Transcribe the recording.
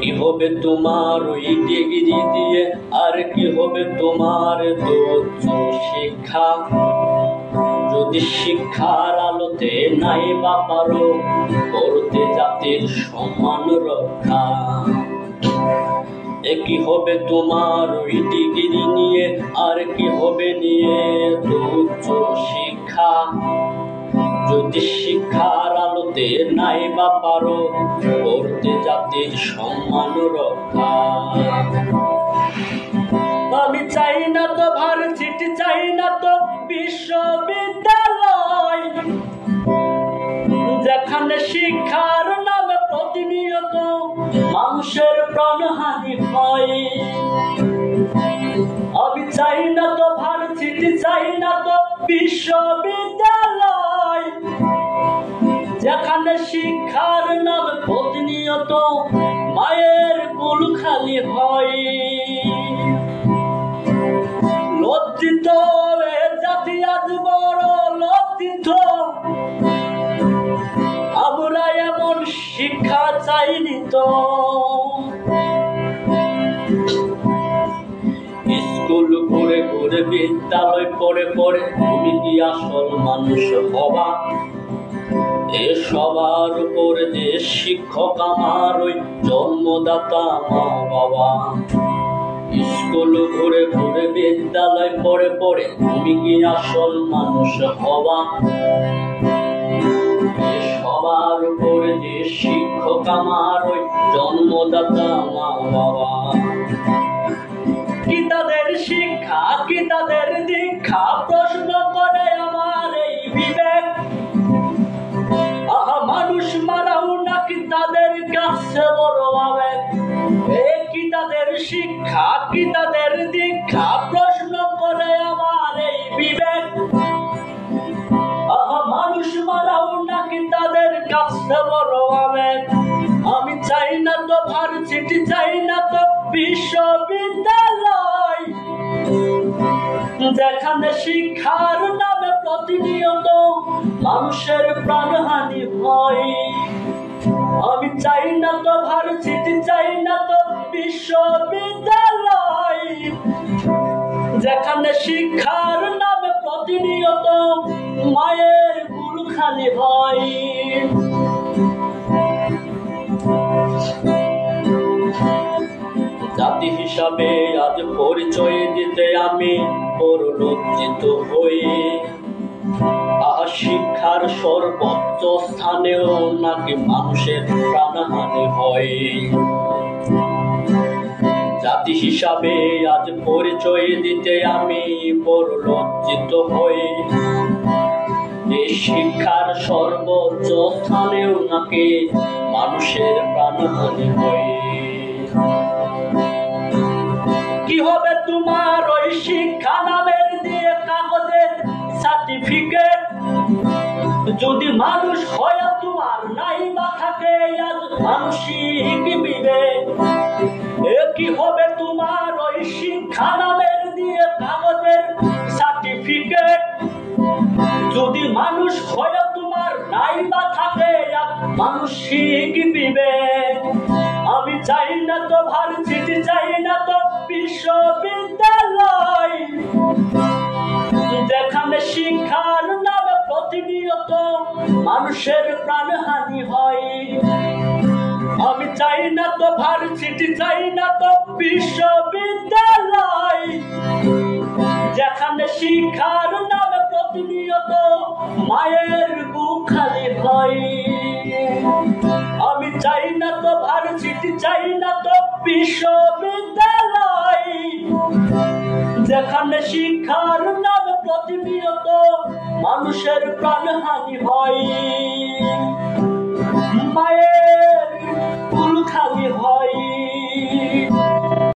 কি হবে তোমার ওই ডিগ্রি দিয়ে, আর কি হবে তোমার উচ্চ শিক্ষা, যদি শিক্ষার আলোতে নাই বা পারো করতে জাতির সম্মান রক্ষা। কি হবে তোমার ওই ডিগ্রি নিয়ে, আর কি হবে নিয়ে উচ্চ শিক্ষা, যদি শিক্ষার আলোতে নাই বা পারো করতে জাতির সম্মান রক্ষা। আমি চাই না তো ভার্সিটি, চাই না তো বিশ্ববিদ্যালয়, যেখানে শিক্ষার নামে প্রতিনিয়ত মানুষের প্রাণহানি হয়। আমি চাই না তো ভার্সিটি, চাই না তো বিশ্ববিদ্যালয়, যেখানে শিক্ষার নামে প্রতিনিয়ত মায়ের কুল খালি হয়। লজ্জিত এ জাতি আজ বড় লজ্জিত, আমরা এমন শিক্ষা চাইনি তো। স্কুল ঘুরে ঘুরে বিদ্যালয় পড়ে পড়ে তুমি কি আসল মানুষ হবা? এ সবার উপরে যে শিক্ষক আমার ওই জন্মদাতা মা বাবা। স্কুল ঘুরে ঘুরে বিদ্যালয় পড়ে পড়ে তুমি কি আসল মানুষ হবা? সবার উপরে যে শিক্ষক আমার ওই জন্মদাতা মা বাবা। কি তাদের শিক্ষা, কি তাদের দীক্ষা, প্রশ্ন করে আমার এই বিবেক। আহা, মানুষ মারাও নাকি তাদের কাছে বড় আবেগ। কি তাদের শিক্ষা, কি তাদের দীক্ষা, প্রশ্ন করে আমার এই বিবেক। আহা, মানুষ মারাও নাকি তাদের কাছে বড় আবেগ। আমি চাই না তো ভার্সিটি, চাই না তো বিশ্ববিদ্যালয়, যেখানে শিক্ষার নামে প্রতিনিয়ত মানুষের প্রাণহানি হয়। আমি চাই না তো ভার্সিটি, চাই না তো বিশ্ববিদ্যালয়, যেখানে শিক্ষার নামে প্রতিনিয়ত মায়ের কুল খালি হয়। জাতি হিসাবে আজ পরিচয় দিতে আমি বড় লজ্জিত হই। শিক্ষার সর্বোচ্চ স্থানেও নাকি মানুষের প্রাণহানি হয়। জাতি হিসাবে আজ পরিচয় দিতে আমি বড় লজ্জিত হই। এই শিক্ষার সর্বোচ্চ স্থানেও নাকি মানুষের প্রাণহানি হয়। কি হবে তোমার ওই শিক্ষা নামের দিয়ে কাগজের সার্টিফিকেট, যদি মানুষ হয় তোমার নাই বা থাকে আজ মানসিক বিবেক। কি হবে তোমার ওই শিক্ষা নামের দিয়ে কাগজের সার্টিফিকেট, যদি মানুষ হয় তোমার নাই বা থাকে আজ মানসিক বিবেক। আমি চাই না তো ভার্সিটি, চাই না তো বিশ্ববিদ্যালয়, যেখানে শিক্ষার নামে প্রতিনিয়ত মানুষের প্রাণহানি হয়। আমি চাই না তো ভার্সিটি, চাই না তো বিশ্ববিদ্যালয়, যেখানে শিক্ষার নামে প্রতিনিয়ত মায়ের বুক খালি হয়। আমি চাই না তো ভার্সিটি, চাই না তো বিশ্ববিদ্যালয়, যেখানে শিক্ষার নামে প্রতিনিয়ত মানুষের প্রাণহানি হয়। মায়ের